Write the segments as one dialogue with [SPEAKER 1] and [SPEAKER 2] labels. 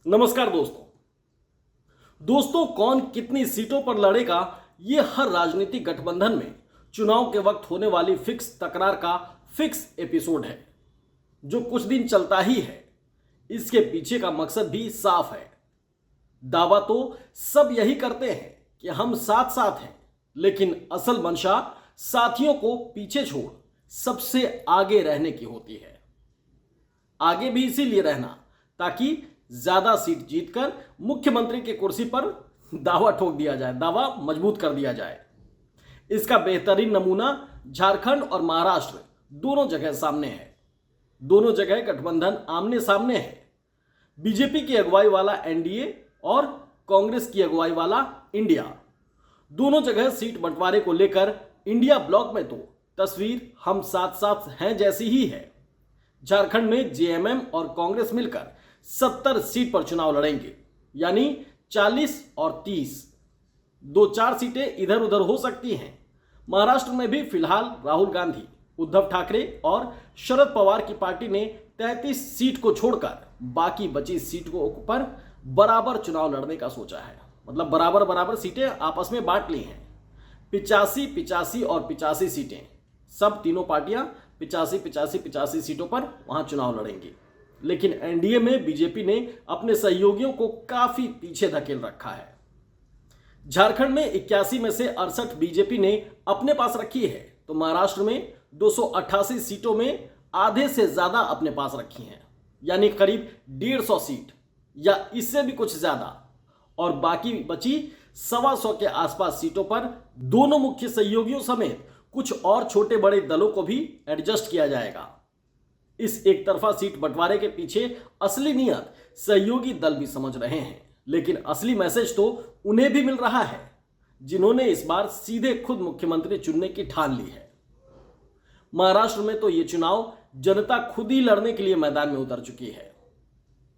[SPEAKER 1] नमस्कार दोस्तों कौन कितनी सीटों पर लड़ेगा ये हर राजनीतिक गठबंधन में चुनाव के वक्त होने वाली फिक्स तकरार का फिक्स एपिसोड है जो कुछ दिन चलता ही है। इसके पीछे का मकसद भी साफ है। दावा तो सब यही करते हैं कि हम साथ साथ हैं, लेकिन असल मंशा साथियों को पीछे छोड़ सबसे आगे रहने की होती है। आगे भी इसीलिए रहना ताकि ज्यादा सीट जीतकर मुख्यमंत्री की कुर्सी पर दावा ठोक दिया जाए, दावा मजबूत कर दिया जाए। इसका बेहतरीन नमूना झारखंड और महाराष्ट्र दोनों जगह सामने है। दोनों जगह गठबंधन आमने सामने है। बीजेपी की अगुवाई वाला एनडीए और कांग्रेस की अगुवाई वाला इंडिया। दोनों जगह सीट बंटवारे को लेकर इंडिया ब्लॉक में तो तस्वीर हम साथ साथ हैं जैसी ही है। झारखंड में जेएमएम और कांग्रेस मिलकर 70 सीट पर चुनाव लड़ेंगे, यानी 40 और 30। 2-4 सीटें इधर उधर हो सकती हैं। महाराष्ट्र में भी फिलहाल राहुल गांधी, उद्धव ठाकरे और शरद पवार की पार्टी ने 33 सीट को छोड़कर बाकी बची सीटों पर बराबर चुनाव लड़ने का सोचा है। मतलब बराबर बराबर सीटें आपस में बांट ली हैं। 85, 85 और 85 सीटें, सब तीनों पार्टियां 85 सीटों पर वहां चुनाव लड़ेंगी। लेकिन एनडीए में बीजेपी ने अपने सहयोगियों को काफी पीछे धकेल रखा है। झारखंड में 81 में से 68 बीजेपी ने अपने पास रखी है, तो महाराष्ट्र में 288 सीटों में आधे से ज्यादा अपने पास रखी हैं, यानी करीब 150 सीट या इससे भी कुछ ज्यादा। और बाकी बची 125 के आसपास सीटों पर दोनों मुख्य सहयोगियों समेत कुछ और छोटे बड़े दलों को भी एडजस्ट किया जाएगा। इस एक तरफा सीट बंटवारे के पीछे असली नियत सहयोगी दल भी समझ रहे हैं, लेकिन असली मैसेज तो उन्हें भी मिल रहा है जिन्होंने इस बार सीधे खुद मुख्यमंत्री चुनने की ठान ली है। महाराष्ट्र में तो यह चुनाव जनता खुद ही लड़ने के लिए मैदान में उतर चुकी है।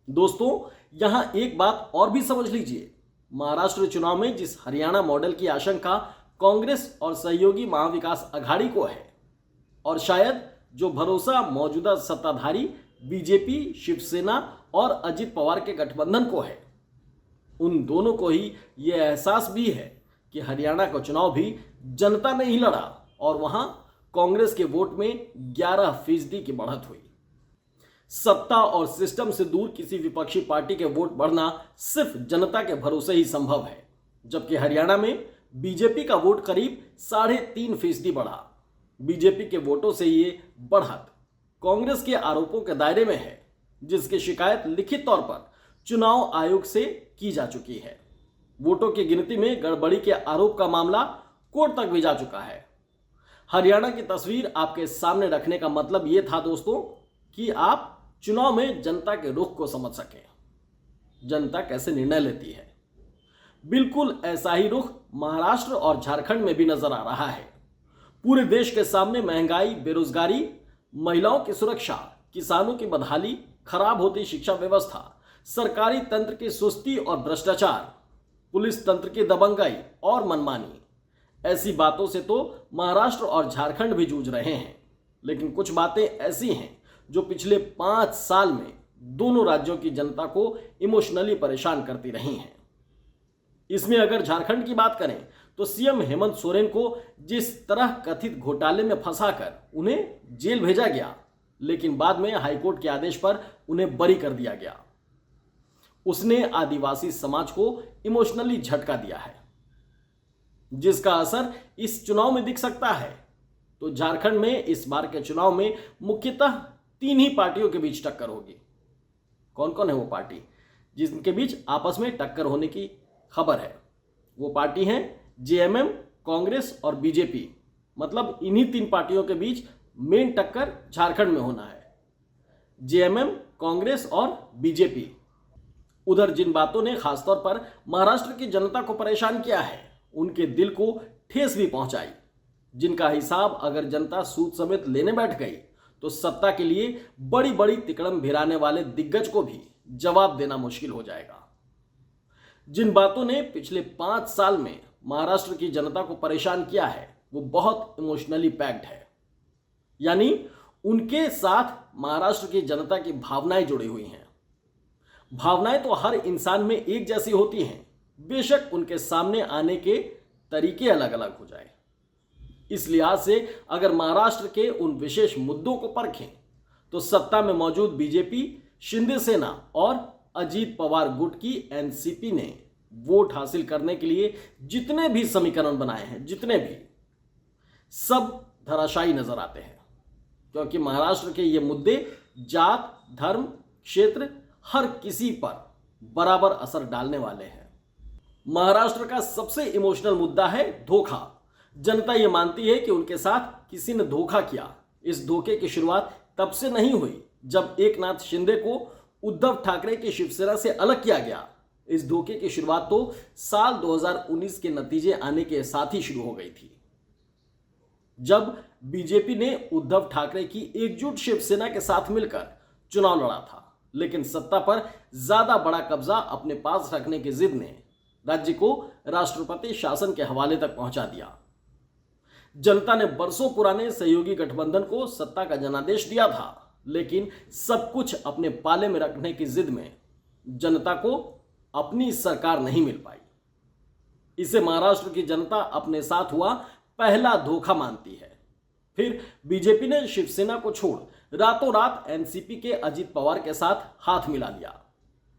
[SPEAKER 1] दोस्तों यहां एक बात और भी समझ लीजिए। महाराष्ट्र चुनाव में जिस हरियाणा मॉडल की आशंका कांग्रेस और सहयोगी महाविकास अघाड़ी को है, और शायद जो भरोसा मौजूदा सत्ताधारी बीजेपी, शिवसेना और अजित पवार के गठबंधन को है, उन दोनों को ही यह एहसास भी है कि हरियाणा का चुनाव भी जनता ने ही लड़ा और वहां कांग्रेस के वोट में 11% की बढ़त हुई। सत्ता और सिस्टम से दूर किसी विपक्षी पार्टी के वोट बढ़ना सिर्फ जनता के भरोसे ही संभव है, जबकि हरियाणा में बीजेपी का वोट करीब 3.5% बढ़ा। बीजेपी के वोटों से ये बढ़त कांग्रेस के आरोपों के दायरे में है, जिसकी शिकायत लिखित तौर पर चुनाव आयोग से की जा चुकी है। वोटों की गिनती में गड़बड़ी के आरोप का मामला कोर्ट तक भी जा चुका है। हरियाणा की तस्वीर आपके सामने रखने का मतलब यह था दोस्तों कि आप चुनाव में जनता के रुख को समझ सकें, जनता कैसे निर्णय लेती है। बिल्कुल ऐसा ही रुख महाराष्ट्र और झारखंड में भी नजर आ रहा है। पूरे देश के सामने महंगाई, बेरोजगारी, महिलाओं की सुरक्षा, किसानों की बदहाली, खराब होती शिक्षा व्यवस्था, सरकारी तंत्र की सुस्ती और भ्रष्टाचार, पुलिस तंत्र की दबंगाई और मनमानी, ऐसी बातों से तो महाराष्ट्र और झारखंड भी जूझ रहे हैं। लेकिन कुछ बातें ऐसी हैं जो पिछले 5 साल में दोनों राज्यों की जनता को इमोशनली परेशान करती रही हैं। इसमें अगर झारखंड की बात करें तो सीएम हेमंत सोरेन को जिस तरह कथित घोटाले में फंसाकर उन्हें जेल भेजा गया, लेकिन बाद में हाईकोर्ट के आदेश पर उन्हें बरी कर दिया गया, उसने आदिवासी समाज को इमोशनली झटका दिया है, जिसका असर इस चुनाव में दिख सकता है। तो झारखंड में इस बार के चुनाव में मुख्यतः 3 ही पार्टियों के बीच टक्कर होगी। कौन कौन है वो पार्टी जिनके बीच आपस में टक्कर होने की खबर है? वो पार्टी हैं जेएमएम, कांग्रेस और बीजेपी। मतलब इन्हीं 3 पार्टियों के बीच मेन टक्कर झारखंड में होना है, जेएमएम, कांग्रेस और बीजेपी। उधर जिन बातों ने खासतौर पर महाराष्ट्र की जनता को परेशान किया है, उनके दिल को ठेस भी पहुंचाई, जिनका हिसाब अगर जनता सूद समेत लेने बैठ गई तो सत्ता के लिए बड़ी बड़ी तिकड़म भिराने वाले दिग्गज को भी जवाब देना मुश्किल हो जाएगा। जिन बातों ने पिछले 5 साल में महाराष्ट्र की जनता को परेशान किया है, वो बहुत इमोशनली पैक्ड है, यानी उनके साथ महाराष्ट्र की जनता की भावनाएं जुड़ी हुई हैं। भावनाएं तो हर इंसान में एक जैसी होती हैं, बेशक उनके सामने आने के तरीके अलग अलग हो जाए। इस लिहाज से अगर महाराष्ट्र के उन विशेष मुद्दों को परखें तो सत्ता में मौजूद बीजेपी, शिंदे सेना और अजीत पवार गुट की एनसीपी ने वोट हासिल करने के लिए जितने भी समीकरण बनाए हैं, जितने भी, सब धराशायी नजर आते हैं, क्योंकि महाराष्ट्र के ये मुद्दे जात, धर्म, क्षेत्र, हर किसी पर बराबर असर डालने वाले हैं। महाराष्ट्र का सबसे इमोशनल मुद्दा है धोखा। जनता ये मानती है कि उनके साथ किसी ने धोखा किया। इस धोखे की शुरुआत तब से नहीं हुई जब एकनाथ शिंदे को उद्धव ठाकरे की शिवसेना से अलग किया गया। इस धोखे की शुरुआत तो साल 2019 के नतीजे आने के साथ ही शुरू हो गई थी, जब बीजेपी ने उद्धव ठाकरे की एकजुट शिवसेना के साथ मिलकर चुनाव लड़ा था। लेकिन सत्ता पर ज्यादा बड़ा कब्जा अपने पास रखने की जिद ने राज्य को राष्ट्रपति शासन के हवाले तक पहुंचा दिया। जनता ने बरसों पुराने सहयोगी गठबंधन को सत्ता का जनादेश दिया था, लेकिन सब कुछ अपने पाले में रखने की जिद में जनता को अपनी सरकार नहीं मिल पाई। इसे महाराष्ट्र की जनता अपने साथ हुआ पहला धोखा मानती है। फिर बीजेपी ने शिवसेना को छोड़ रातों रात एनसीपी के अजीत पवार के साथ हाथ मिला लिया।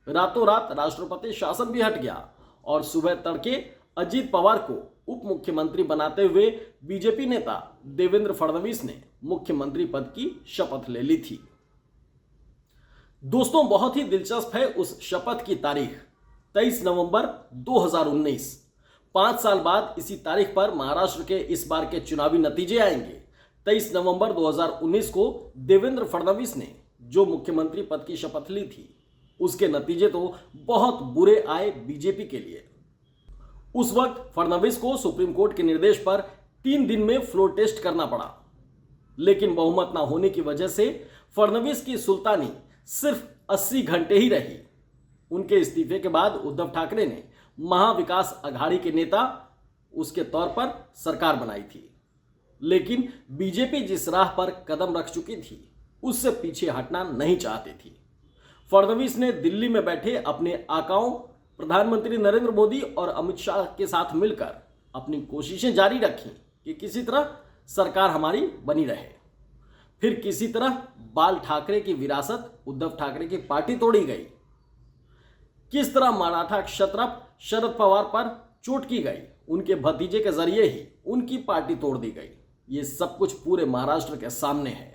[SPEAKER 1] रातों रात राष्ट्रपति शासन भी हट गया और सुबह तड़के अजीत पवार को उप मुख्यमंत्री बनाते हुए बीजेपी नेता देवेंद्र फडणवीस ने मुख्यमंत्री पद की शपथ ले ली थी। दोस्तों, बहुत ही दिलचस्प है उस शपथ की तारीख, 23 नवंबर 2019। 5 साल बाद इसी तारीख पर महाराष्ट्र के इस बार के चुनावी नतीजे आएंगे। 23 नवंबर 2019 को देवेंद्र फडणवीस ने जो मुख्यमंत्री पद की शपथ ली थी, उसके नतीजे तो बहुत बुरे आए बीजेपी के लिए। उस वक्त फडणवीस को सुप्रीम कोर्ट के निर्देश पर 3 दिन में फ्लोर टेस्ट करना पड़ा, लेकिन बहुमत ना होने की वजह से फडणवीस की सुल्तानी सिर्फ 80 घंटे ही रही। उनके इस्तीफे के बाद उद्धव ठाकरे ने महाविकास अघाड़ी के नेता उसके तौर पर सरकार बनाई थी, लेकिन बीजेपी जिस राह पर कदम रख चुकी थी उससे पीछे हटना नहीं चाहती थी। फडणवीस ने दिल्ली में बैठे अपने आकाओं प्रधानमंत्री नरेंद्र मोदी और अमित शाह के साथ मिलकर अपनी कोशिशें जारी रखी कि किसी तरह सरकार हमारी बनी रहे। फिर किसी तरह बाल ठाकरे की विरासत उद्धव ठाकरे की पार्टी तोड़ी गई। किस तरह मराठा क्षत्रप शरद पवार पर चोट की गई, उनके भतीजे के जरिए ही उनकी पार्टी तोड़ दी गई। ये सब कुछ पूरे महाराष्ट्र के सामने है।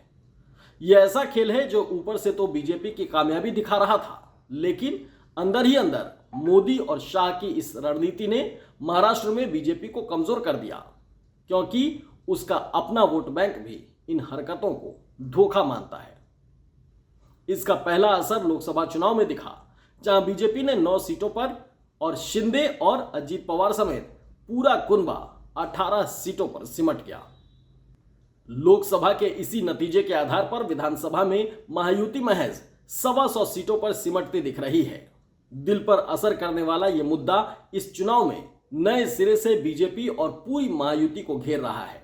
[SPEAKER 1] यह ऐसा खेल है जो ऊपर से तो बीजेपी की कामयाबी दिखा रहा था, लेकिन अंदर ही अंदर मोदी और शाह की इस रणनीति ने महाराष्ट्र में बीजेपी को कमजोर कर दिया, क्योंकि उसका अपना वोट बैंक भी इन हरकतों को धोखा मानता है। इसका पहला असर लोकसभा चुनाव में दिखा, जहां बीजेपी ने 9 सीटों पर और शिंदे और अजीत पवार समेत पूरा कुनबा 18 सीटों पर सिमट गया। लोकसभा के इसी नतीजे के आधार पर विधानसभा में महायुति महज 125 सीटों पर सिमटती दिख रही है। दिल पर असर करने वाला यह मुद्दा इस चुनाव में नए सिरे से बीजेपी और पूरी महायुति को घेर रहा है।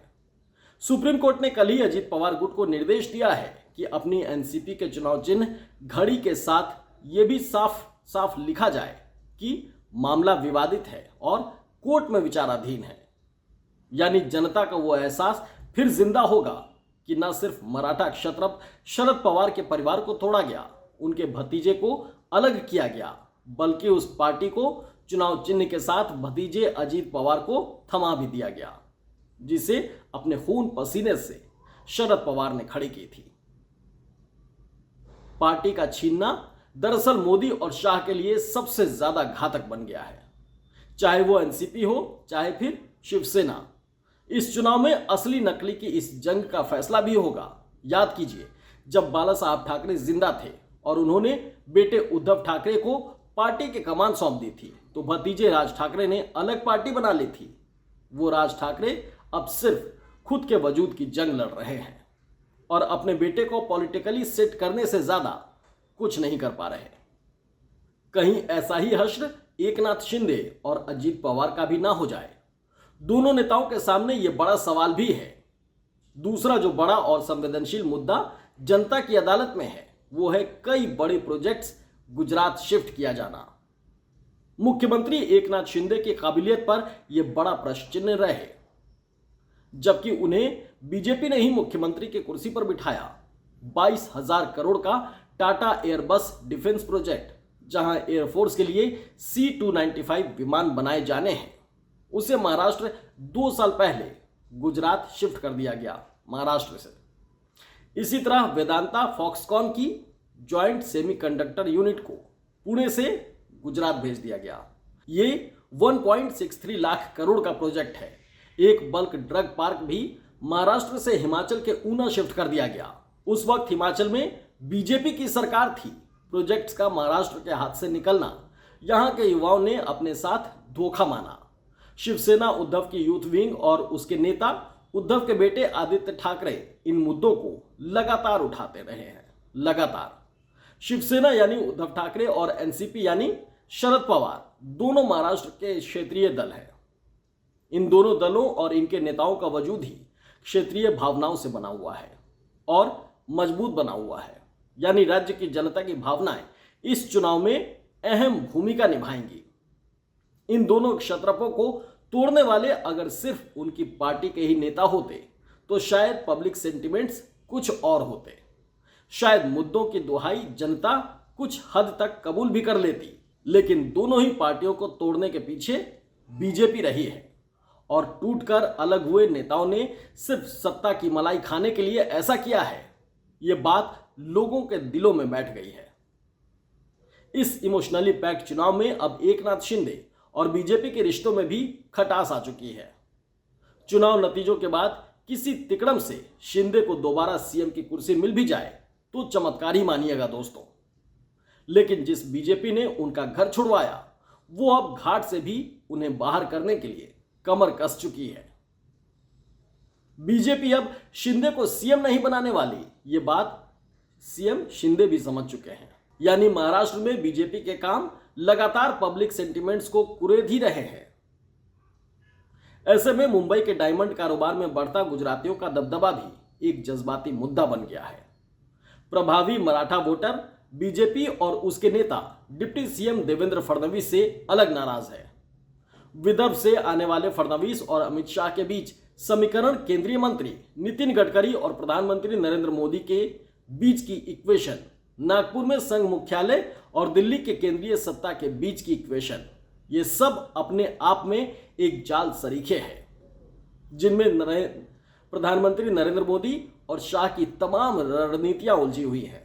[SPEAKER 1] सुप्रीम कोर्ट ने कल ही अजीत पवार गुट को निर्देश दिया है कि अपनी एनसीपी के चुनाव चिन्ह घड़ी के साथ यह भी साफ साफ लिखा जाए कि मामला विवादित है और कोर्ट में विचाराधीन है। यानी जनता का वो एहसास फिर जिंदा होगा कि न सिर्फ मराठा क्षत्रप शरद पवार के परिवार को तोड़ा गया, उनके भतीजे को अलग किया गया, बल्कि उस पार्टी को चुनाव चिन्ह के साथ भतीजे अजीत पवार को थमा भी दिया गया, जिसे अपने खून पसीने से शरद पवार ने खड़ी की थी। पार्टी का छीनना दरअसल मोदी और शाह के लिए सबसे ज्यादा घातक बन गया है, चाहे वो एनसीपी हो चाहे फिर शिवसेना। इस चुनाव में असली नकली की इस जंग का फैसला भी होगा। याद कीजिए, जब बाला साहब ठाकरे जिंदा थे और उन्होंने बेटे उद्धव ठाकरे को पार्टी की कमान सौंप दी थी, तो भतीजे राज ठाकरे ने अलग पार्टी बना ली थी। वो राज ठाकरे अब सिर्फ खुद के वजूद की जंग लड़ रहे हैं और अपने बेटे को पॉलिटिकली सेट करने से ज्यादा कुछ नहीं कर पा रहे। कहीं ऐसा ही हश्र एकनाथ शिंदे और अजीत पवार का भी ना हो जाए। दोनों नेताओं के सामने यह बड़ा सवाल भी है। दूसरा जो बड़ा और संवेदनशील मुद्दा जनता की अदालत में है, वो है कई बड़े प्रोजेक्ट्स गुजरात शिफ्ट किया जाना। मुख्यमंत्री एकनाथ शिंदे की काबिलियत पर यह बड़ा प्रश्न चिन्ह रहे, जबकि उन्हें बीजेपी ने ही मुख्यमंत्री की कुर्सी पर बिठाया। 22,000 करोड़ का टाटा एयरबस डिफेंस प्रोजेक्ट, जहां एयरफोर्स के लिए C-295 विमान बनाए जाने हैं, उसे महाराष्ट्र 2 साल पहले गुजरात शिफ्ट कर दिया गया महाराष्ट्र से। इसी तरह वेदांता फॉक्सकॉन की जॉइंट सेमीकंडक्टर यूनिट को पुणे से गुजरात भेज दिया गया। ये 1.63 लाख करोड़ का प्रोजेक्ट है। एक बल्क ड्रग पार्क भी महाराष्ट्र से हिमाचल के ऊना शिफ्ट कर दिया गया। उस वक्त हिमाचल में बीजेपी की सरकार थी। प्रोजेक्ट्स का महाराष्ट्र के हाथ से निकलना यहां के युवाओं ने अपने साथ धोखा माना। शिवसेना उद्धव की यूथ विंग और उसके नेता उद्धव के बेटे आदित्य ठाकरे इन मुद्दों को लगातार उठाते रहे हैं। लगातार शिवसेना यानी उद्धव ठाकरे और एनसीपी यानी शरद पवार दोनों महाराष्ट्र के क्षेत्रीय दल हैं। इन दोनों दलों और इनके नेताओं का वजूद ही क्षेत्रीय भावनाओं से बना हुआ है और मजबूत बना हुआ है। यानी राज्य की जनता की भावनाएं इस चुनाव में अहम भूमिका निभाएंगी। इन दोनों क्षत्रपों को तोड़ने वाले अगर सिर्फ उनकी पार्टी के ही नेता होते तो शायद पब्लिक सेंटिमेंट्स कुछ और होते। शायद मुद्दों की दुहाई जनता कुछ हद तक कबूल भी कर लेती, लेकिन दोनों ही पार्टियों को तोड़ने के पीछे बीजेपी रही है और टूटकर अलग हुए नेताओं ने सिर्फ सत्ता की मलाई खाने के लिए ऐसा किया है। यह बात लोगों के दिलों में बैठ गई है। इस इमोशनली पैक्ड चुनाव में अब एकनाथ शिंदे और बीजेपी के रिश्तों में भी खटास आ चुकी है। चुनाव नतीजों के बाद किसी तिकड़म से शिंदे को दोबारा सीएम की कुर्सी मिल भी जाए तो चमत्कार ही मानिएगा दोस्तों। लेकिन जिस बीजेपी ने उनका घर छुड़वाया वो अब घाट से भी उन्हें बाहर करने के लिए कमर कस चुकी है। बीजेपी अब शिंदे को सीएम नहीं बनाने वाली, ये बात सीएम शिंदे भी समझ चुके हैं। यानी महाराष्ट्र में बीजेपी के काम लगातार पब्लिक सेंटिमेंट्स को कुरेद ही रहे हैं। ऐसे में मुंबई के डायमंड कारोबार में बढ़ता गुजरातियों का दबदबा भी एक जज्बाती मुद्दा बन गया है। प्रभावी मराठा वोटर बीजेपी और उसके नेता डिप्टी सीएम देवेंद्र फडणवीस से अलग नाराज है। विदर्भ से आने वाले फडणवीस और अमित शाह के बीच समीकरण केंद्रीय मंत्री नितिन गडकरी और प्रधानमंत्री नरेंद्र मोदी के बीच की इक्वेशन, नागपुर में संघ मुख्यालय और दिल्ली के केंद्रीय सत्ता के बीच की इक्वेशन, ये सब अपने आप में एक जाल सरीखे हैं जिनमें प्रधानमंत्री नरेंद्र मोदी और शाह की तमाम रणनीतियां उलझी हुई हैं।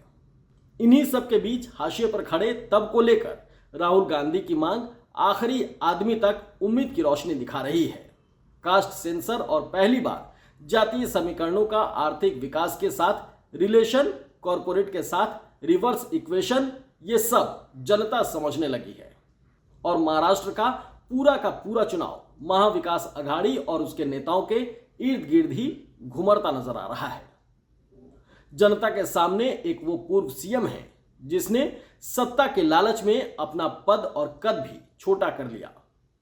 [SPEAKER 1] इन्हीं सब के बीच हाशिए पर खड़े तब को लेकर राहुल गांधी की मांग आखिरी आदमी तक उम्मीद की रोशनी दिखा रही है। कास्ट सेंसर और पहली बार जातीय समीकरणों का आर्थिक विकास के साथ रिलेशन, कॉरपोरेट के साथ रिवर्स इक्वेशन, ये सब जनता समझने लगी है और महाराष्ट्र का पूरा चुनाव महाविकास अघाड़ी और उसके नेताओं के इर्द गिर्द ही घुमरता नजर आ रहा है। जनता के सामने एक वो पूर्व सीएम है जिसने सत्ता के लालच में अपना पद और कद भी छोटा कर लिया।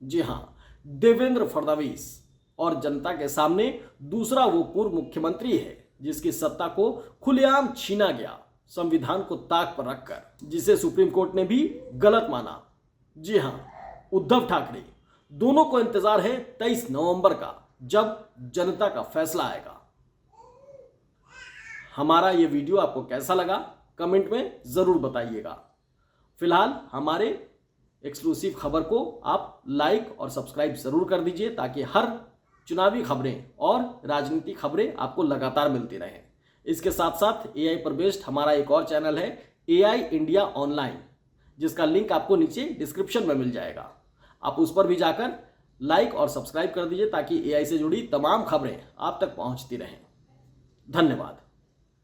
[SPEAKER 1] जी हां, देवेंद्र फडणवीस। और जनता के सामने दूसरा वो पूर्व मुख्यमंत्री है जिसकी सत्ता को खुलेआम छीना गया, संविधान को ताक पर रखकर, जिसे सुप्रीम कोर्ट ने भी गलत माना। जी हां, उद्धव ठाकरे। दोनों को इंतजार है 23 नवंबर का, जब जनता का फैसला आएगा। हमारा ये वीडियो आपको कैसा लगा कमेंट में जरूर बताइएगा। फिलहाल हमारे एक्सक्लूसिव खबर को आप लाइक और सब्सक्राइब जरूर कर दीजिए ताकि हर चुनावी खबरें और राजनीति खबरें आपको लगातार मिलती रहें। इसके साथ साथ एआई पर बेस्ड हमारा एक और चैनल है एआई इंडिया ऑनलाइन, जिसका लिंक आपको नीचे डिस्क्रिप्शन में मिल जाएगा। आप उस पर भी जाकर लाइक और सब्सक्राइब कर दीजिए ताकि एआई से जुड़ी तमाम खबरें आप तक पहुंचती रहें। धन्यवाद।